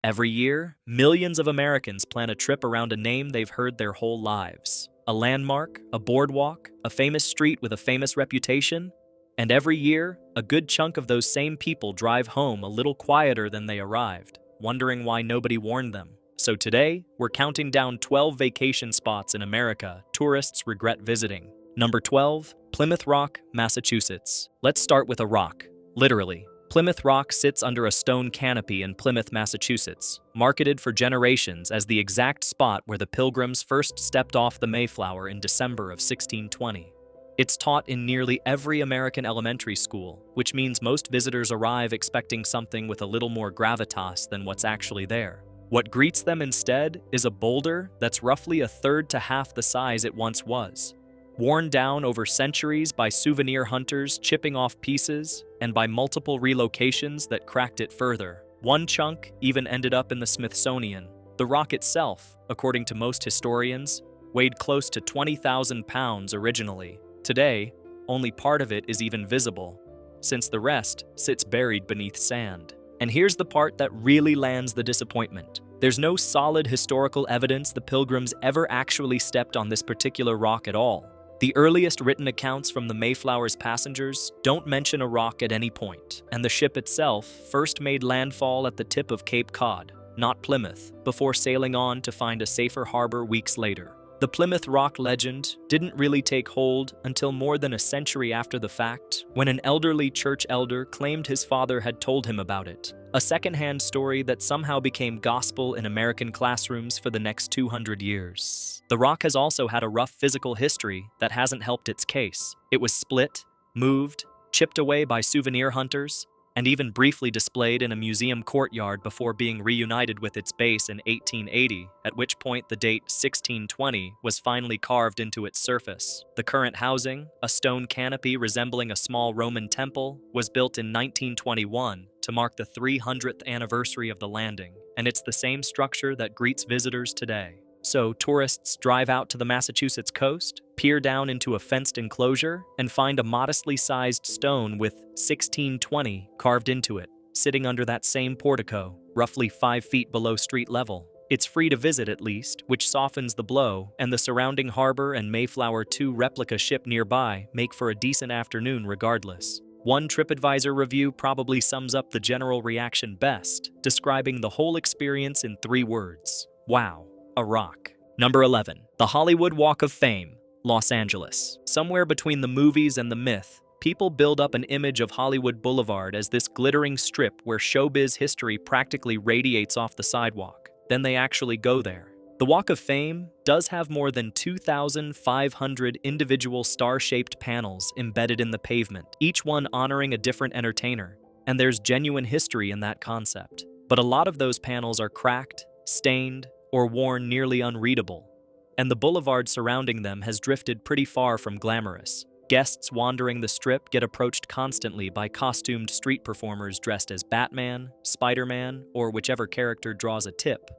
Every year, millions of Americans plan a trip around a name they've heard their whole lives. A landmark, a boardwalk, a famous street with a famous reputation. And every year, a good chunk of those same people drive home a little quieter than they arrived, wondering why nobody warned them. So today, we're counting down 12 vacation spots in America tourists regret visiting. Number 12, Plymouth Rock, Massachusetts. Let's start with a rock, literally. Plymouth Rock sits under a stone canopy in Plymouth, Massachusetts, marketed for generations as the exact spot where the Pilgrims first stepped off the Mayflower in December of 1620. It's taught in nearly every American elementary school, which means most visitors arrive expecting something with a little more gravitas than what's actually there. What greets them instead is a boulder that's roughly a third to half the size it once was. Worn down over centuries by souvenir hunters chipping off pieces and by multiple relocations that cracked it further. One chunk even ended up in the Smithsonian. The rock itself, according to most historians, weighed close to 20,000 pounds originally. Today, only part of it is even visible, since the rest sits buried beneath sand. And here's the part that really lands the disappointment. There's no solid historical evidence the Pilgrims ever actually stepped on this particular rock at all. The earliest written accounts from the Mayflower's passengers don't mention a rock at any point, and the ship itself first made landfall at the tip of Cape Cod, not Plymouth, before sailing on to find a safer harbor weeks later. The Plymouth Rock legend didn't really take hold until more than a century after the fact, when an elderly church elder claimed his father had told him about it. A second-hand story that somehow became gospel in American classrooms for the next 200 years. The rock has also had a rough physical history that hasn't helped its case. It was split, moved, chipped away by souvenir hunters, and even briefly displayed in a museum courtyard before being reunited with its base in 1880, at which point the date 1620 was finally carved into its surface. The current housing, a stone canopy resembling a small Roman temple, was built in 1921 to mark the 300th anniversary of the landing, and it's the same structure that greets visitors today. So tourists drive out to the Massachusetts coast, peer down into a fenced enclosure, and find a modestly sized stone with 1620 carved into it, sitting under that same portico, roughly 5 feet below street level. It's free to visit at least, which softens the blow, and the surrounding harbor and Mayflower 2 replica ship nearby make for a decent afternoon regardless. One TripAdvisor review probably sums up the general reaction best, describing the whole experience in 3 words: wow. A rock. Number 11. The Hollywood Walk of Fame, Los Angeles. Somewhere between the movies and the myth, people build up an image of Hollywood Boulevard as this glittering strip where showbiz history practically radiates off the sidewalk. Then they actually go there. The Walk of Fame does have more than 2,500 individual star-shaped panels embedded in the pavement, each one honoring a different entertainer. And there's genuine history in that concept. But a lot of those panels are cracked, stained, or worn nearly unreadable, and the boulevard surrounding them has drifted pretty far from glamorous. Guests wandering the strip get approached constantly by costumed street performers dressed as Batman, Spider-Man, or whichever character draws a tip,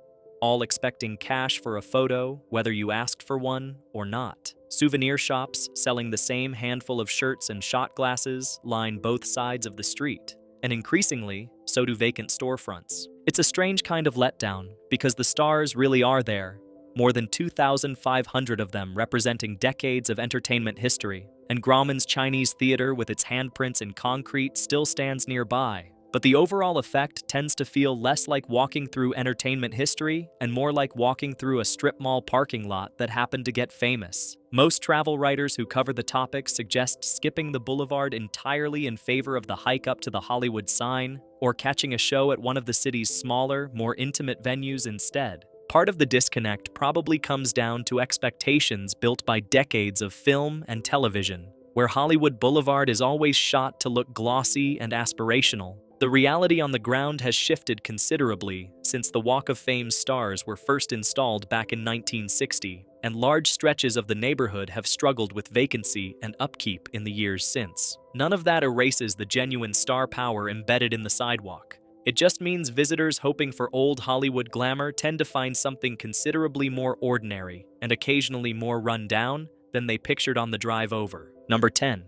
all expecting cash for a photo, whether you asked for one or not. Souvenir shops selling the same handful of shirts and shot glasses line both sides of the street, and increasingly, so do vacant storefronts. It's a strange kind of letdown, because the stars really are there, more than 2,500 of them representing decades of entertainment history, and Grauman's Chinese Theater with its handprints in concrete still stands nearby. But the overall effect tends to feel less like walking through entertainment history and more like walking through a strip mall parking lot that happened to get famous. Most travel writers who cover the topic suggest skipping the boulevard entirely in favor of the hike up to the Hollywood sign, or catching a show at one of the city's smaller, more intimate venues instead. Part of the disconnect probably comes down to expectations built by decades of film and television, where Hollywood Boulevard is always shot to look glossy and aspirational. The reality on the ground has shifted considerably since the Walk of Fame's stars were first installed back in 1960, and large stretches of the neighborhood have struggled with vacancy and upkeep in the years since. None of that erases the genuine star power embedded in the sidewalk. It just means visitors hoping for old Hollywood glamour tend to find something considerably more ordinary and occasionally more run down than they pictured on the drive over. Number 10.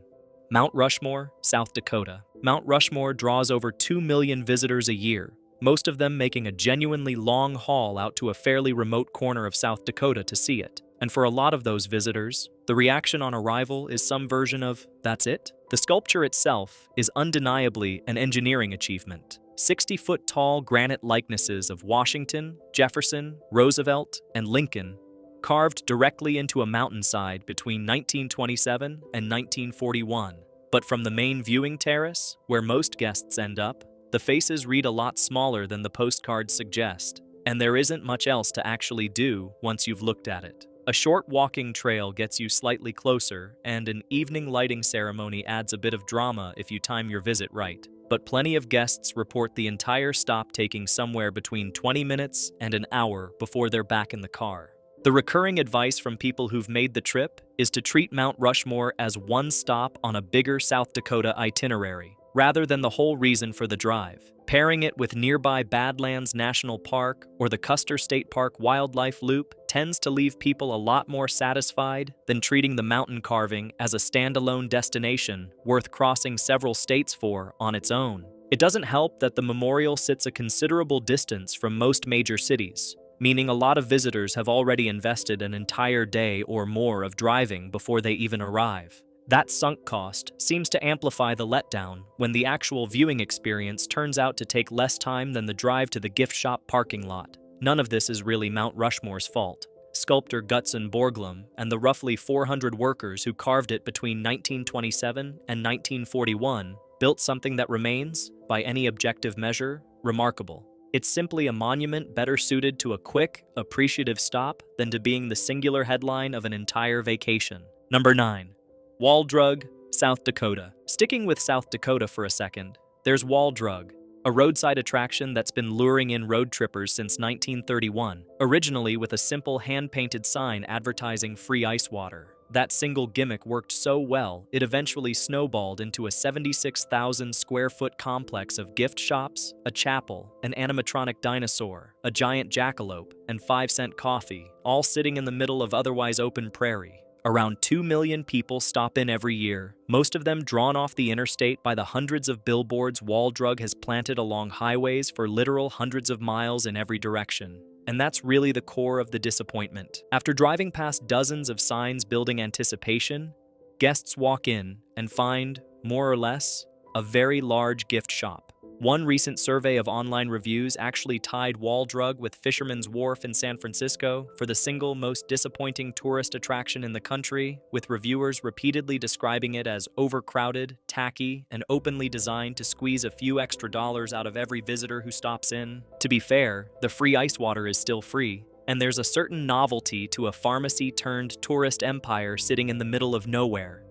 Mount Rushmore, South Dakota. Mount Rushmore draws over 2 million visitors a year, most of them making a genuinely long haul out to a fairly remote corner of South Dakota to see it. And for a lot of those visitors, the reaction on arrival is some version of, "That's it?" The sculpture itself is undeniably an engineering achievement. 60-foot-tall granite likenesses of Washington, Jefferson, Roosevelt, and Lincoln, carved directly into a mountainside between 1927 and 1941. But from the main viewing terrace, where most guests end up, the faces read a lot smaller than the postcards suggest, and there isn't much else to actually do once you've looked at it. A short walking trail gets you slightly closer, and an evening lighting ceremony adds a bit of drama if you time your visit right. But plenty of guests report the entire stop taking somewhere between 20 minutes and an hour before they're back in the car. The recurring advice from people who've made the trip is to treat Mount Rushmore as one stop on a bigger South Dakota itinerary, rather than the whole reason for the drive. Pairing it with nearby Badlands National Park or the Custer State Park Wildlife Loop tends to leave people a lot more satisfied than treating the mountain carving as a standalone destination worth crossing several states for on its own. It doesn't help that the memorial sits a considerable distance from most major cities, meaning a lot of visitors have already invested an entire day or more of driving before they even arrive. That sunk cost seems to amplify the letdown when the actual viewing experience turns out to take less time than the drive to the gift shop parking lot. None of this is really Mount Rushmore's fault. Sculptor Gutzon Borglum and the roughly 400 workers who carved it between 1927 and 1941 built something that remains, by any objective measure, remarkable. It's simply a monument better suited to a quick, appreciative stop than to being the singular headline of an entire vacation. Number 9. Wall Drug, South Dakota. Sticking with South Dakota for a second, there's Wall Drug, a roadside attraction that's been luring in road trippers since 1931, originally with a simple hand-painted sign advertising free ice water. That single gimmick worked so well, it eventually snowballed into a 76,000 square foot complex of gift shops, a chapel, an animatronic dinosaur, a giant jackalope, and 5-cent coffee, all sitting in the middle of otherwise open prairie. Around 2 million people stop in every year, most of them drawn off the interstate by the hundreds of billboards Wall Drug has planted along highways for literal hundreds of miles in every direction. And that's really the core of the disappointment. After driving past dozens of signs building anticipation, guests walk in and find, more or less, a very large gift shop. One recent survey of online reviews actually tied Wall Drug with Fisherman's Wharf in San Francisco for the single most disappointing tourist attraction in the country, with reviewers repeatedly describing it as overcrowded, tacky, and openly designed to squeeze a few extra dollars out of every visitor who stops in. To be fair, the free ice water is still free, and there's a certain novelty to a pharmacy-turned-tourist empire sitting in the middle of nowhere.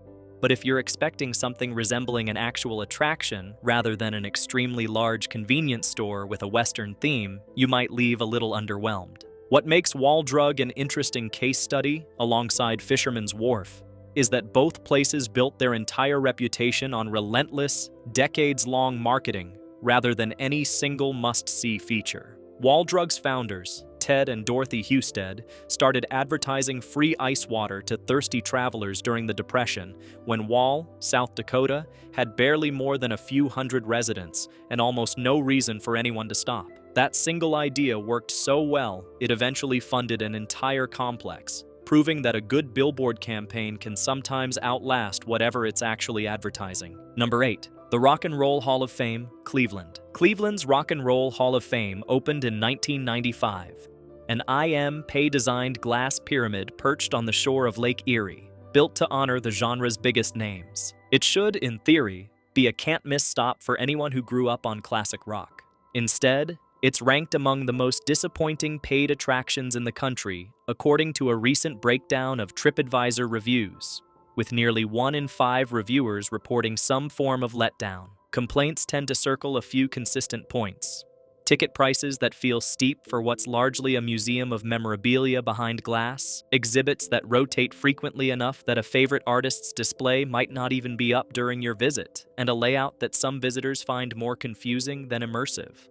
But if you're expecting something resembling an actual attraction rather than an extremely large convenience store with a Western theme, you might leave a little underwhelmed. What makes Wall Drug an interesting case study, alongside Fisherman's Wharf, is that both places built their entire reputation on relentless, decades-long marketing rather than any single must-see feature. Wall Drug's founders, Ted and Dorothy Husted, started advertising free ice water to thirsty travelers during the Depression, when Wall, South Dakota, had barely more than a few hundred residents and almost no reason for anyone to stop. That single idea worked so well, it eventually funded an entire complex, proving that a good billboard campaign can sometimes outlast whatever it's actually advertising. Number 8. The Rock and Roll Hall of Fame, Cleveland. Cleveland's Rock and Roll Hall of Fame opened in 1995. An IM Pei-designed glass pyramid perched on the shore of Lake Erie, built to honor the genre's biggest names. It should, in theory, be a can't-miss stop for anyone who grew up on classic rock. Instead, it's ranked among the most disappointing paid attractions in the country, according to a recent breakdown of TripAdvisor reviews, with nearly 1 in 5 reviewers reporting some form of letdown. Complaints tend to circle a few consistent points. Ticket prices that feel steep for what's largely a museum of memorabilia behind glass, exhibits that rotate frequently enough that a favorite artist's display might not even be up during your visit, and a layout that some visitors find more confusing than immersive.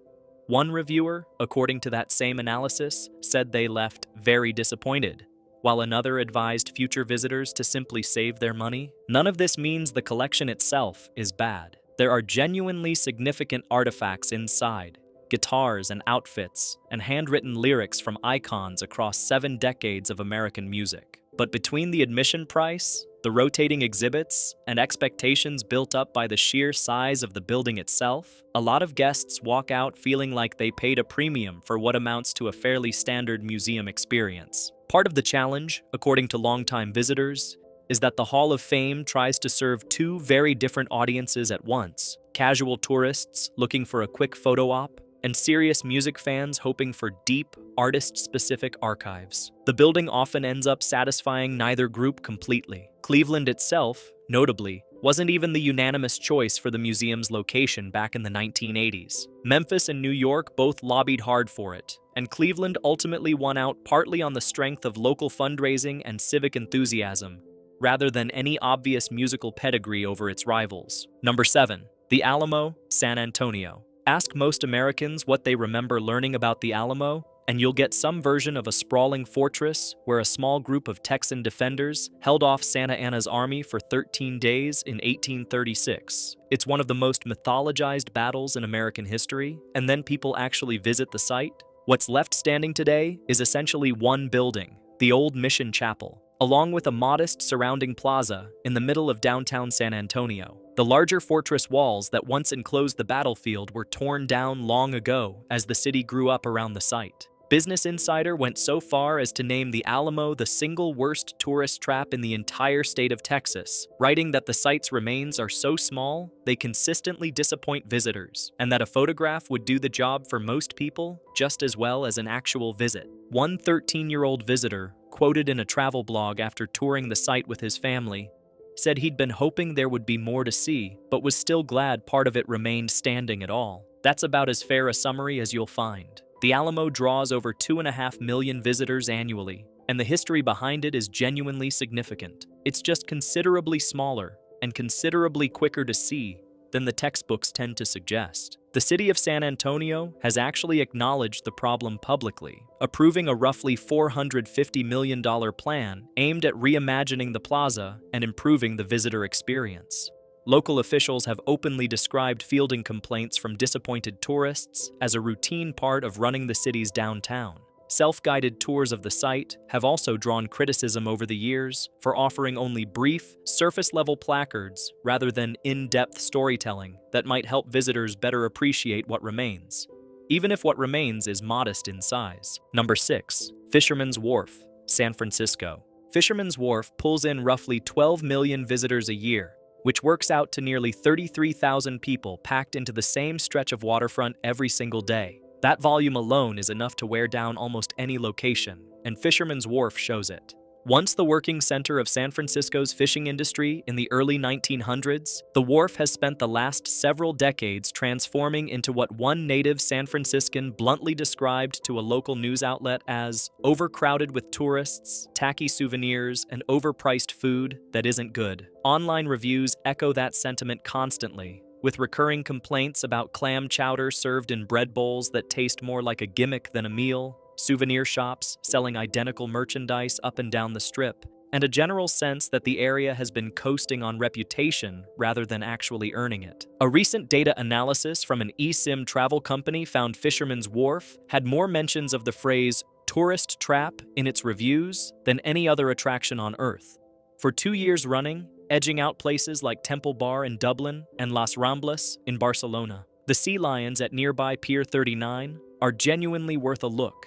One reviewer, according to that same analysis, said they left very disappointed, while another advised future visitors to simply save their money. None of this means the collection itself is bad. There are genuinely significant artifacts inside, guitars and outfits, and handwritten lyrics from icons across 7 decades of American music. But between the admission price, the rotating exhibits, and expectations built up by the sheer size of the building itself, a lot of guests walk out feeling like they paid a premium for what amounts to a fairly standard museum experience. Part of the challenge, according to longtime visitors, is that the Hall of Fame tries to serve 2 very different audiences at once: casual tourists looking for a quick photo op, and serious music fans hoping for deep, artist-specific archives. The building often ends up satisfying neither group completely. Cleveland itself, notably, wasn't even the unanimous choice for the museum's location back in the 1980s. Memphis and New York both lobbied hard for it, and Cleveland ultimately won out partly on the strength of local fundraising and civic enthusiasm, rather than any obvious musical pedigree over its rivals. Number 7. The Alamo, San Antonio. Ask most Americans what they remember learning about the Alamo, and you'll get some version of a sprawling fortress where a small group of Texan defenders held off Santa Anna's army for 13 days in 1836. It's one of the most mythologized battles in American history, and then people actually visit the site. What's left standing today is essentially one building, the old Mission Chapel, along with a modest surrounding plaza in the middle of downtown San Antonio. The larger fortress walls that once enclosed the battlefield were torn down long ago as the city grew up around the site. Business Insider went so far as to name the Alamo the single worst tourist trap in the entire state of Texas, writing that the site's remains are so small they consistently disappoint visitors, and that a photograph would do the job for most people just as well as an actual visit. One 13-year-old visitor, quoted in a travel blog after touring the site with his family, said he'd been hoping there would be more to see, but was still glad part of it remained standing at all. That's about as fair a summary as you'll find. The Alamo draws over 2.5 million visitors annually, and the history behind it is genuinely significant. It's just considerably smaller and considerably quicker to see than the textbooks tend to suggest. The city of San Antonio has actually acknowledged the problem publicly, approving a roughly $450 million plan aimed at reimagining the plaza and improving the visitor experience. Local officials have openly described fielding complaints from disappointed tourists as a routine part of running the city's downtown. Self-guided tours of the site have also drawn criticism over the years for offering only brief, surface-level placards rather than in-depth storytelling that might help visitors better appreciate what remains, even if what remains is modest in size. Number 6. Fisherman's Wharf, San Francisco. Fisherman's Wharf pulls in roughly 12 million visitors a year, which works out to nearly 33,000 people packed into the same stretch of waterfront every single day. That volume alone is enough to wear down almost any location, and Fisherman's Wharf shows it. Once the working center of San Francisco's fishing industry in the early 1900s, the wharf has spent the last several decades transforming into what one native San Franciscan bluntly described to a local news outlet as overcrowded with tourists, tacky souvenirs, and overpriced food that isn't good. Online reviews echo that sentiment constantly, with recurring complaints about clam chowder served in bread bowls that taste more like a gimmick than a meal, souvenir shops selling identical merchandise up and down the strip, and a general sense that the area has been coasting on reputation rather than actually earning it. A recent data analysis from an eSIM travel company found Fisherman's Wharf had more mentions of the phrase tourist trap in its reviews than any other attraction on Earth. For 2 years running, edging out places like Temple Bar in Dublin and Las Ramblas in Barcelona. The sea lions at nearby Pier 39 are genuinely worth a look,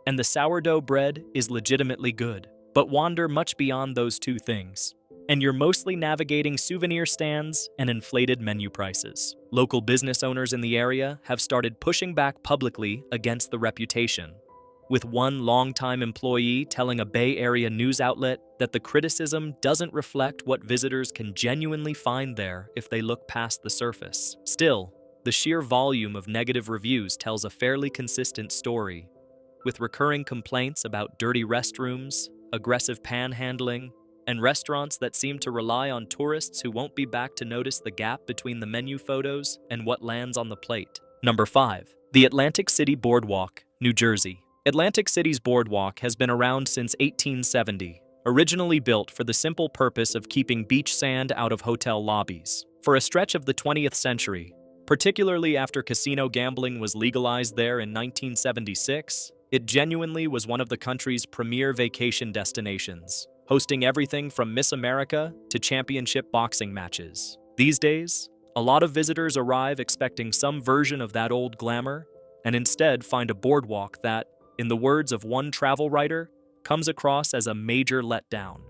and the sourdough bread is legitimately good. But wander much beyond those two things, and you're mostly navigating souvenir stands and inflated menu prices. Local business owners in the area have started pushing back publicly against the reputation, with one longtime employee telling a Bay Area news outlet that the criticism doesn't reflect what visitors can genuinely find there if they look past the surface. Still, the sheer volume of negative reviews tells a fairly consistent story, with recurring complaints about dirty restrooms, aggressive panhandling, and restaurants that seem to rely on tourists who won't be back to notice the gap between the menu photos and what lands on the plate. Number 5. The Atlantic City Boardwalk, New Jersey. Atlantic City's Boardwalk has been around since 1870, originally built for the simple purpose of keeping beach sand out of hotel lobbies. For a stretch of the 20th century, Particularly after casino gambling was legalized there in 1976, it genuinely was one of the country's premier vacation destinations, hosting everything from Miss America to championship boxing matches. These days, a lot of visitors arrive expecting some version of that old glamour and instead find a boardwalk that, in the words of one travel writer, comes across as a major letdown,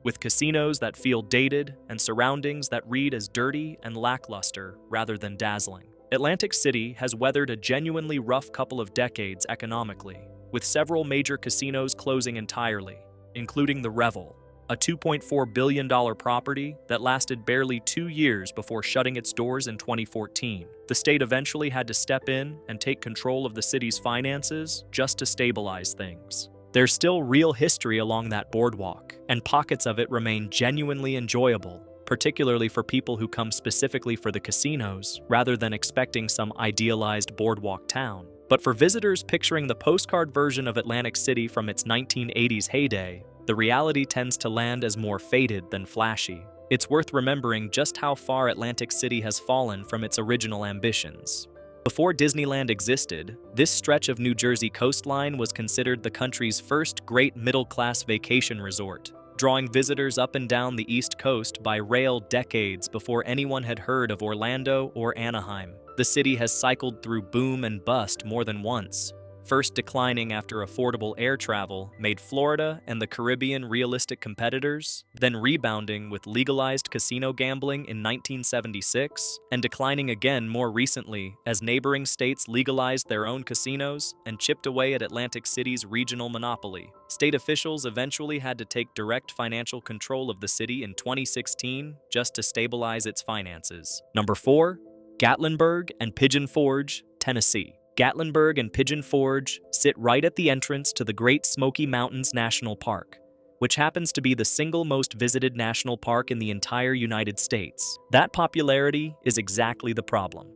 with casinos that feel dated and surroundings that read as dirty and lackluster rather than dazzling. Atlantic City has weathered a genuinely rough couple of decades economically, with several major casinos closing entirely, including the Revel, a $2.4 billion property that lasted barely 2 years before shutting its doors in 2014. The state eventually had to step in and take control of the city's finances just to stabilize things. There's still real history along that boardwalk, and pockets of it remain genuinely enjoyable, particularly for people who come specifically for the casinos rather than expecting some idealized boardwalk town. But for visitors picturing the postcard version of Atlantic City from its 1980s heyday, the reality tends to land as more faded than flashy. It's worth remembering just how far Atlantic City has fallen from its original ambitions. Before Disneyland existed, this stretch of New Jersey coastline was considered the country's first great middle-class vacation resort, drawing visitors up and down the East Coast by rail decades before anyone had heard of Orlando or Anaheim. The city has cycled through boom and bust more than once, first declining after affordable air travel made Florida and the Caribbean realistic competitors, then rebounding with legalized casino gambling in 1976, and declining again more recently as neighboring states legalized their own casinos and chipped away at Atlantic City's regional monopoly. State officials eventually had to take direct financial control of the city in 2016 just to stabilize its finances. Number 4. Gatlinburg and Pigeon Forge, Tennessee. Gatlinburg and Pigeon Forge sit right at the entrance to the Great Smoky Mountains National Park, which happens to be the single most visited national park in the entire United States. That popularity is exactly the problem.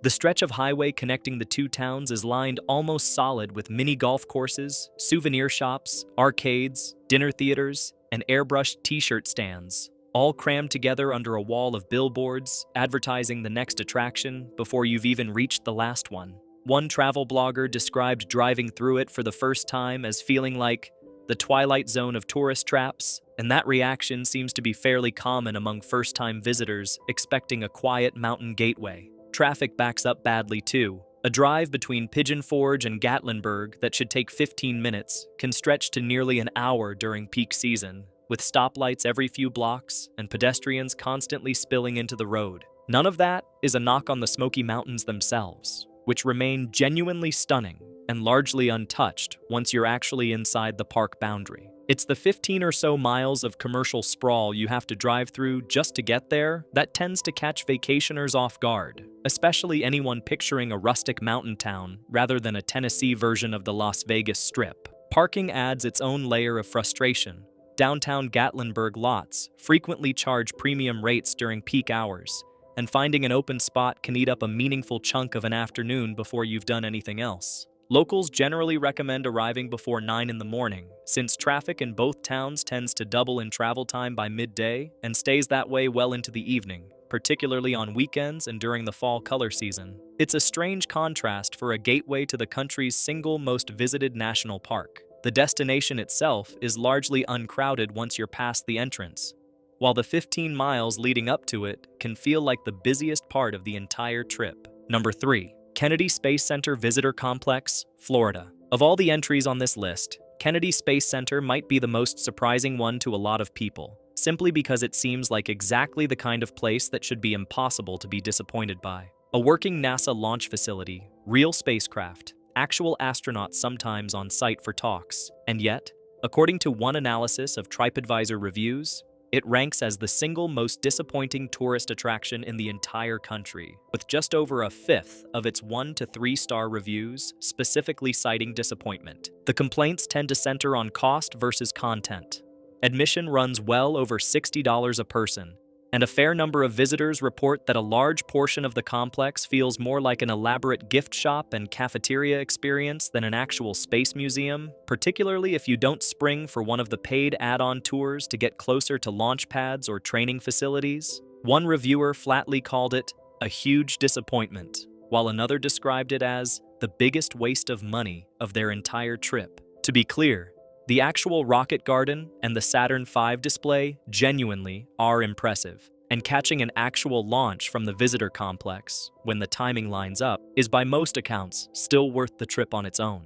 The stretch of highway connecting the two towns is lined almost solid with mini golf courses, souvenir shops, arcades, dinner theaters, and airbrushed t-shirt stands, all crammed together under a wall of billboards advertising the next attraction before you've even reached the last one. One travel blogger described driving through it for the first time as feeling like the twilight zone of tourist traps, and that reaction seems to be fairly common among first-time visitors expecting a quiet mountain gateway. Traffic backs up badly too. A drive between Pigeon Forge and Gatlinburg that should take 15 minutes can stretch to nearly an hour during peak season, with stoplights every few blocks and pedestrians constantly spilling into the road. None of that is a knock on the Smoky Mountains themselves, which remain genuinely stunning and largely untouched once you're actually inside the park boundary. It's the 15 or so miles of commercial sprawl you have to drive through just to get there that tends to catch vacationers off guard, especially anyone picturing a rustic mountain town rather than a Tennessee version of the Las Vegas Strip. Parking adds its own layer of frustration. Downtown Gatlinburg lots frequently charge premium rates during peak hours, and finding an open spot can eat up a meaningful chunk of an afternoon before you've done anything else. Locals generally recommend arriving before 9 in the morning, since traffic in both towns tends to double in travel time by midday and stays that way well into the evening, particularly on weekends and during the fall color season. It's a strange contrast for a gateway to the country's single most visited national park. The destination itself is largely uncrowded once you're past the entrance, while the 15 miles leading up to it can feel like the busiest part of the entire trip. Number 3. Kennedy Space Center Visitor Complex, Florida. Of all the entries on this list, Kennedy Space Center might be the most surprising one to a lot of people, simply because it seems like exactly the kind of place that should be impossible to be disappointed by. A working NASA launch facility, real spacecraft, actual astronauts sometimes on site for talks, and yet, according to one analysis of TripAdvisor reviews, it ranks as the single most disappointing tourist attraction in the entire country, with just over a fifth of its 1 to 3 star reviews specifically citing disappointment. The complaints tend to center on cost versus content. Admission runs well over $60 a person, and a fair number of visitors report that a large portion of the complex feels more like an elaborate gift shop and cafeteria experience than an actual space museum, particularly if you don't spring for one of the paid add-on tours to get closer to launch pads or training facilities. One reviewer flatly called it a huge disappointment, while another described it as the biggest waste of money of their entire trip. To be clear, the actual rocket garden and the Saturn V display genuinely are impressive, and catching an actual launch from the visitor complex, when the timing lines up, is by most accounts still worth the trip on its own.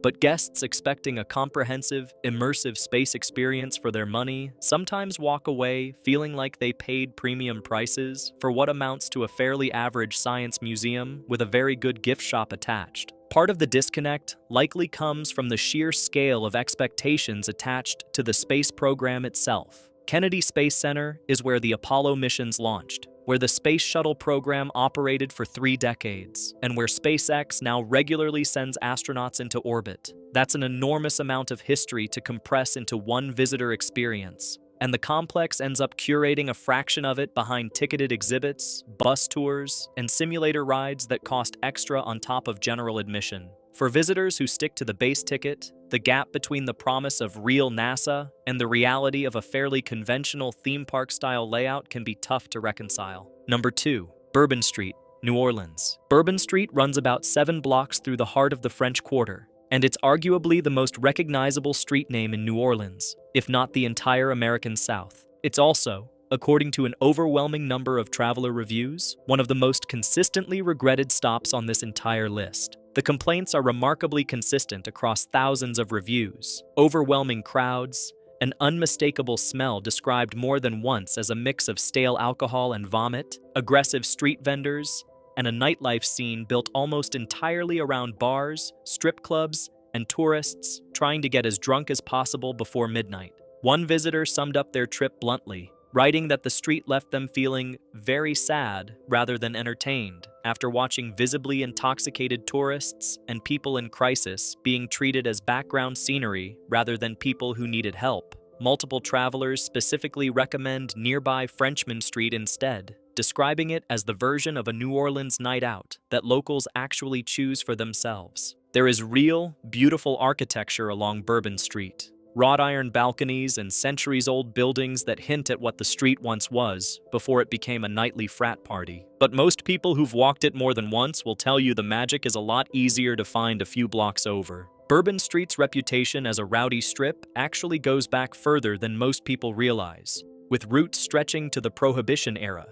But guests expecting a comprehensive, immersive space experience for their money sometimes walk away feeling like they paid premium prices for what amounts to a fairly average science museum with a very good gift shop attached. Part of the disconnect likely comes from the sheer scale of expectations attached to the space program itself. Kennedy Space Center is where the Apollo missions launched, where the Space Shuttle program operated for 3 decades, and where SpaceX now regularly sends astronauts into orbit. That's an enormous amount of history to compress into one visitor experience, and the complex ends up curating a fraction of it behind ticketed exhibits, bus tours, and simulator rides that cost extra on top of general admission. For visitors who stick to the base ticket, the gap between the promise of real NASA and the reality of a fairly conventional theme park-style layout can be tough to reconcile. Number 2. Bourbon Street, New Orleans. Bourbon Street runs about 7 blocks through the heart of the French Quarter, and it's arguably the most recognizable street name in New Orleans, if not the entire American South. It's also, according to an overwhelming number of traveler reviews, one of the most consistently regretted stops on this entire list. The complaints are remarkably consistent across thousands of reviews. Overwhelming crowds, an unmistakable smell described more than once as a mix of stale alcohol and vomit, aggressive street vendors, and a nightlife scene built almost entirely around bars, strip clubs, and tourists trying to get as drunk as possible before midnight. One visitor summed up their trip bluntly, writing that the street left them feeling very sad rather than entertained after watching visibly intoxicated tourists and people in crisis being treated as background scenery rather than people who needed help. Multiple travelers specifically recommend nearby Frenchman Street instead, describing it as the version of a New Orleans night out that locals actually choose for themselves. There is real, beautiful architecture along Bourbon Street. Wrought iron balconies and centuries-old buildings that hint at what the street once was before it became a nightly frat party. But most people who've walked it more than once will tell you the magic is a lot easier to find a few blocks over. Bourbon Street's reputation as a rowdy strip actually goes back further than most people realize, with roots stretching to the Prohibition era,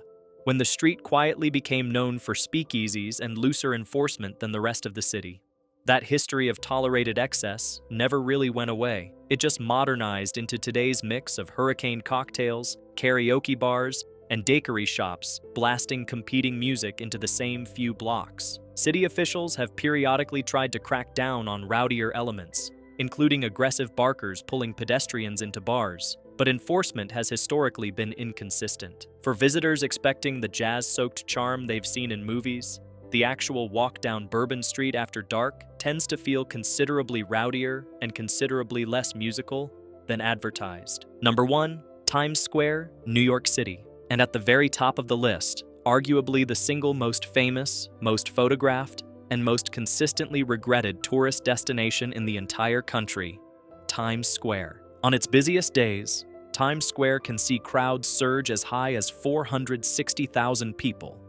when the street quietly became known for speakeasies and looser enforcement than the rest of the city. That history of tolerated excess never really went away. It just modernized into today's mix of hurricane cocktails, karaoke bars, and daiquiri shops blasting competing music into the same few blocks. City officials have periodically tried to crack down on rowdier elements, including aggressive barkers pulling pedestrians into bars, but enforcement has historically been inconsistent. For visitors expecting the jazz-soaked charm they've seen in movies, the actual walk down Bourbon Street after dark tends to feel considerably rowdier and considerably less musical than advertised. Number 1, Times Square, New York City. And at the very top of the list, arguably the single most famous, most photographed, and most consistently regretted tourist destination in the entire country, Times Square. On its busiest days, Times Square can see crowds surge as high as 460,000 people,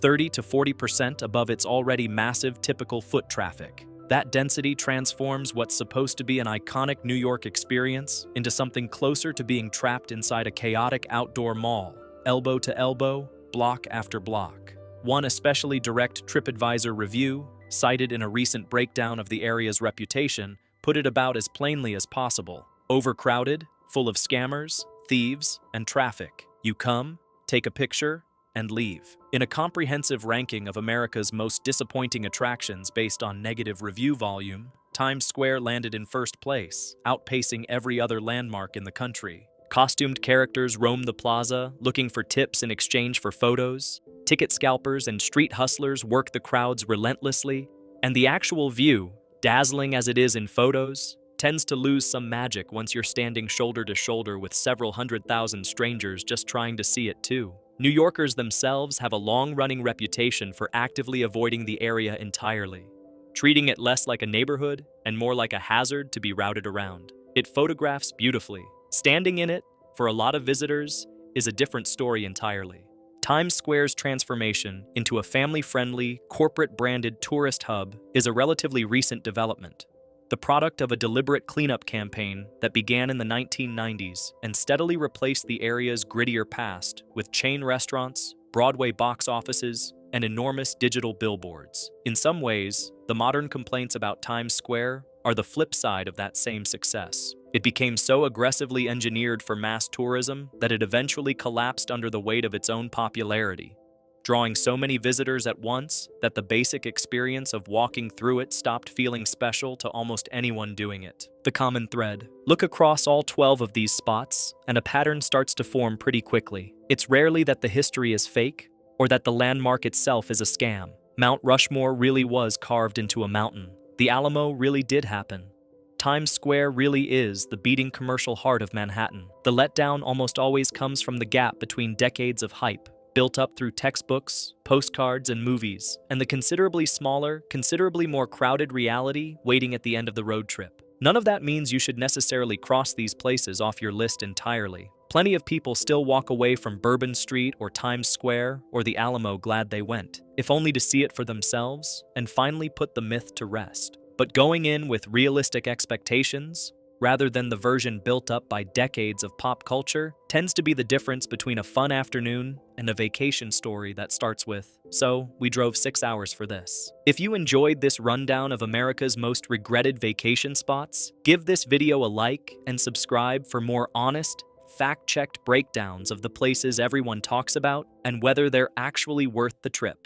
30 to 40% above its already massive typical foot traffic. That density transforms what's supposed to be an iconic New York experience into something closer to being trapped inside a chaotic outdoor mall, elbow to elbow, block after block. One especially direct TripAdvisor review, cited in a recent breakdown of the area's reputation, put it about as plainly as possible. Overcrowded, full of scammers, thieves, and traffic. You come, take a picture, and leave. In a comprehensive ranking of America's most disappointing attractions based on negative review volume, Times Square landed in first place, outpacing every other landmark in the country. Costumed characters roam the plaza, looking for tips in exchange for photos. Ticket scalpers and street hustlers work the crowds relentlessly, and the actual view, dazzling as it is in photos, tends to lose some magic once you're standing shoulder to shoulder with several 100,000 strangers just trying to see it too. New Yorkers themselves have a long-running reputation for actively avoiding the area entirely, treating it less like a neighborhood and more like a hazard to be routed around. It photographs beautifully. Standing in it, for a lot of visitors, is a different story entirely. Times Square's transformation into a family-friendly, corporate-branded tourist hub is a relatively recent development, the product of a deliberate cleanup campaign that began in the 1990s and steadily replaced the area's grittier past with chain restaurants, Broadway box offices, and enormous digital billboards. In some ways, the modern complaints about Times Square are the flip side of that same success. It became so aggressively engineered for mass tourism that it eventually collapsed under the weight of its own popularity, drawing so many visitors at once that the basic experience of walking through it stopped feeling special to almost anyone doing it. The common thread. Look across all 12 of these spots, and a pattern starts to form pretty quickly. It's rarely that the history is fake, or that the landmark itself is a scam. Mount Rushmore really was carved into a mountain. The Alamo really did happen. Times Square really is the beating commercial heart of Manhattan. The letdown almost always comes from the gap between decades of hype, built up through textbooks, postcards, and movies, and the considerably smaller, considerably more crowded reality waiting at the end of the road trip. None of that means you should necessarily cross these places off your list entirely. Plenty of people still walk away from Bourbon Street or Times Square or the Alamo glad they went, if only to see it for themselves and finally put the myth to rest. But going in with realistic expectations, rather than the version built up by decades of pop culture, tends to be the difference between a fun afternoon and a vacation story that starts with, "So, we drove 6 hours for this." If you enjoyed this rundown of America's most regretted vacation spots, give this video a like and subscribe for more honest, fact-checked breakdowns of the places everyone talks about and whether they're actually worth the trip.